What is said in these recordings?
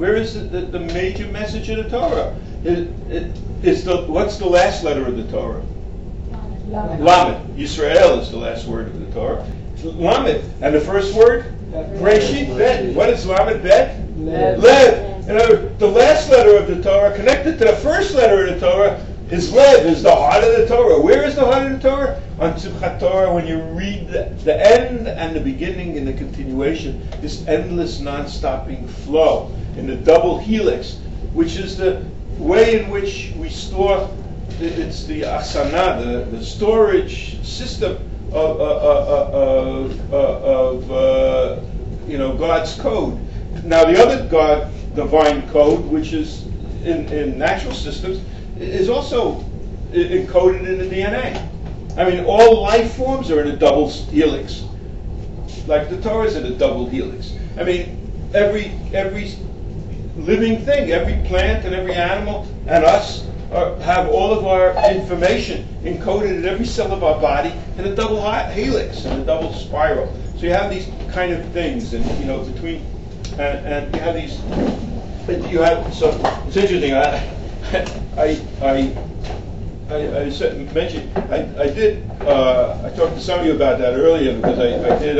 Where is the major message of the Torah? What's the last letter of the Torah? Lamed. Yisrael is the last word of the Torah. Lamed. And the first word? Breshit Bet. What is Lamed Bet? Lev. In other words, the last letter of the Torah connected to the first letter of the Torah is Lev, is the heart of the Torah. Where is the heart of the Torah? On Simchat Torah, when you read the end and the beginning and the continuation, this endless, non-stopping flow in the double helix, which is the way in which we store. It's the asana, the storage system of God's code. Now, the other divine code, which is in natural systems, is also encoded in the DNA. I mean, all life forms are in a double helix, like the Torah is in a double helix. I mean, every living thing, every plant and every animal and us have all of our information encoded in every cell of our body in a double helix, in a double spiral. So you have these kind of things, and between, and you have these. So it's interesting. I talked to some of you about that earlier because I did.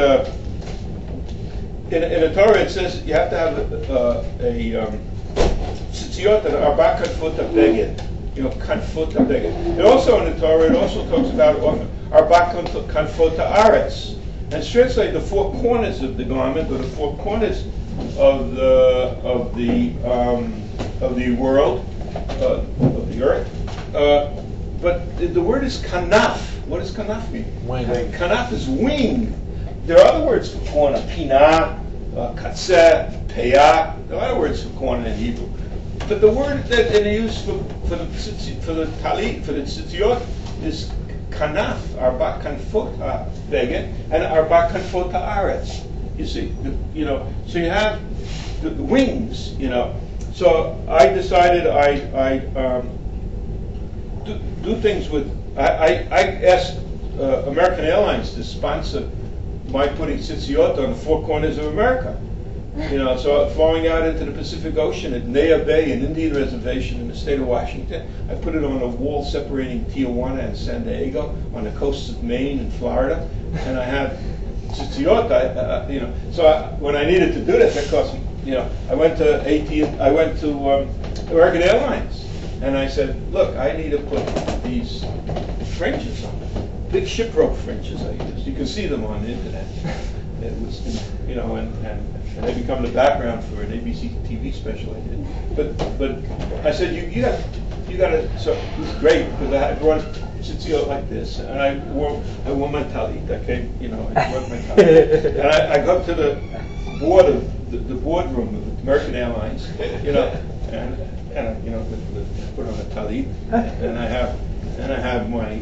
In the Torah, it says you have to have a tzitziot and arba kanfot beged. Kanfot beged. And also in the Torah, it also talks about arba kanfot haaretz. And it's translated the four corners of the garment, or the four corners of the world, of the earth. But the word is kanaf. What does kanaf mean? Wing. Kanaf is wing. There are other words for corner. Pina, katzeh, peah. There are other words for corner in Hebrew. But the word that they use for the talit, for the tzitziot, is kanaf, arba kanfot beged, and arba kanfot haaretz. You see, so you have the wings. So I decided I do things with. I asked American Airlines to sponsor my putting tzitziot on the four corners of America. So flowing out into the Pacific Ocean at Nea Bay, an Indian reservation in the state of Washington. I put it on a wall separating Tijuana and San Diego on the coasts of Maine and Florida, and I have tzitziot. When I needed to do that, because I went to I went to American Airlines, and I said, look, I need to put these fringes on it. Big ship rope fringes I used. You can see them on the internet. It was, and they become the background for an ABC TV special I did. But I said, you got to. So it was great because I brought tzitziot like this, and I wore my talit. I came, I wore my talit, and I go to the board of the boardroom of American Airlines, and put on a talit, and I have my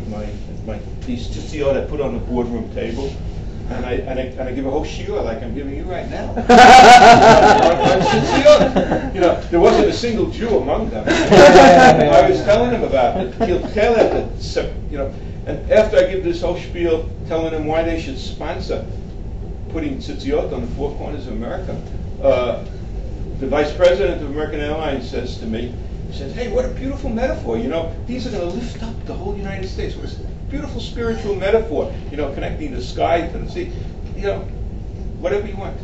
these tzitziot I put on the boardroom table, and I give a whole shiur like I'm giving you right now. on tzitziot. There wasn't a single Jew among them. I was telling them about it. And after I give this whole spiel, telling them why they should sponsor putting tzitziot on the four corners of America, the vice president of American Airlines says to me, he says, hey, what a beautiful metaphor. These are going to lift up the whole United States. What a beautiful spiritual metaphor, connecting the sky to the sea. Whatever you want.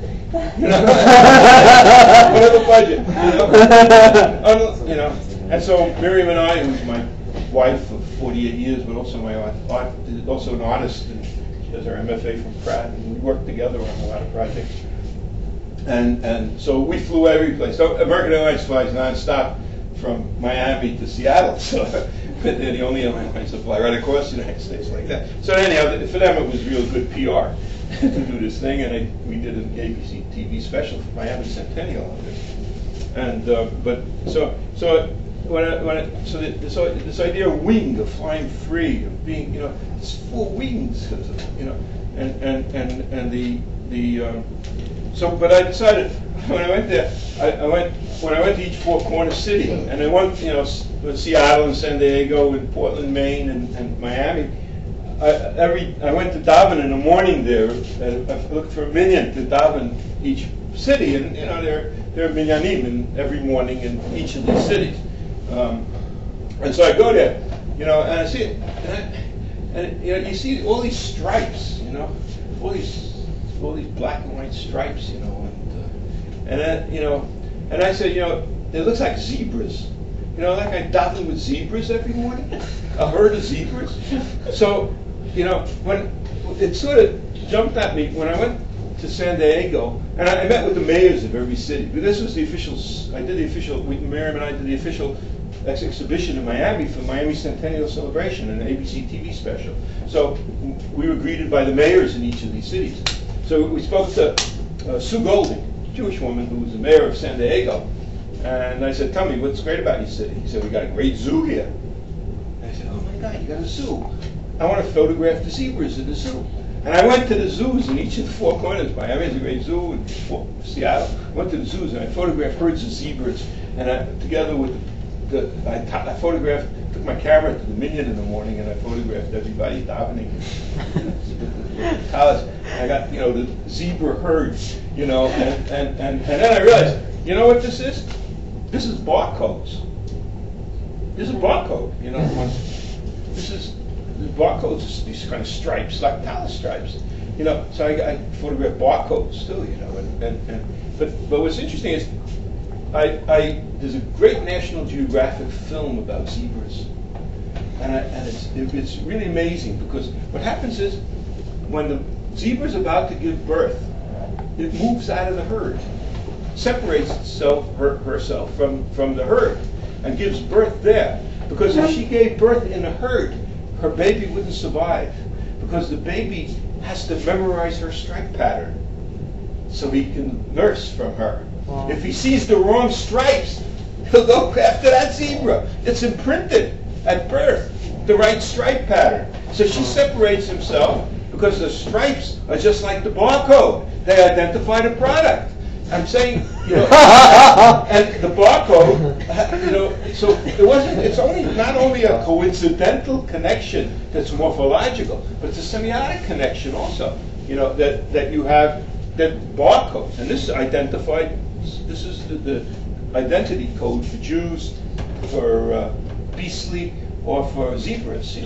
Whatever budget. And so Miriam and I, who's my wife of 48 years, but also also an artist, and she has her MFA from Pratt, and we work together on a lot of projects. And so we flew every place. So American Airlines flies nonstop from Miami to Seattle. So they're the only airlines that fly right across the United States like that. So anyhow, for them it was real good PR to do this thing, and we did an ABC TV special for Miami Centennial on this. And this idea of wing, of flying free, of being, it's four wings, but I decided when I went there, when I went to each four corner city, and I went, Seattle and San Diego and Portland, Maine, and Miami. I went to daven in the morning there. I looked for a minyan to daven each city, and there are minyanim in every morning in each of these cities. And so I go there, and I see it, and you see all these stripes, all these black and white stripes, and then, and I said, it looks like zebras. Like I daven with zebras every morning, a herd of zebras. So, when it sort of jumped at me when I went to San Diego, and I met with the mayors of every city. This was the official. Miriam and I did the official exhibition in Miami for Miami Centennial Celebration, an ABC TV special. So we were greeted by the mayors in each of these cities. So we spoke to Sue Golding, a Jewish woman who was the mayor of San Diego. And I said, tell me, what's great about your city? He said, we got a great zoo here. And I said, oh my God, you got a zoo. I want to photograph the zebras in the zoo. And I went to the zoos in each of the four corners. Miami has a great zoo, in Seattle. I went to the zoos and I photographed herds of zebras. And together with I photographed, took my camera to the Minyan in the morning and I photographed everybody davening. I got, the zebra herds, and then I realized, you know what this is? This is barcodes. This is a barcode, the barcodes, these kind of stripes, like talus stripes, So I photographed barcodes too, but what's interesting is, there's a great National Geographic film about zebras, and it's really amazing because what happens is when the zebra's about to give birth, it moves out of the herd, separates herself from the herd, and gives birth there. Because if she gave birth in a herd, her baby wouldn't survive, because the baby has to memorize her stripe pattern so he can nurse from her. Wow. If he sees the wrong stripes, he'll go after that zebra. It's imprinted at birth, the right stripe pattern. So she separates himself because the stripes are just like the barcode. They identify the product. I'm saying, and the barcode, so it's not only a coincidental connection that's morphological, but it's a semiotic connection also, that you have that barcodes. And this is the identity code for Jews, for beastly, or for zebras,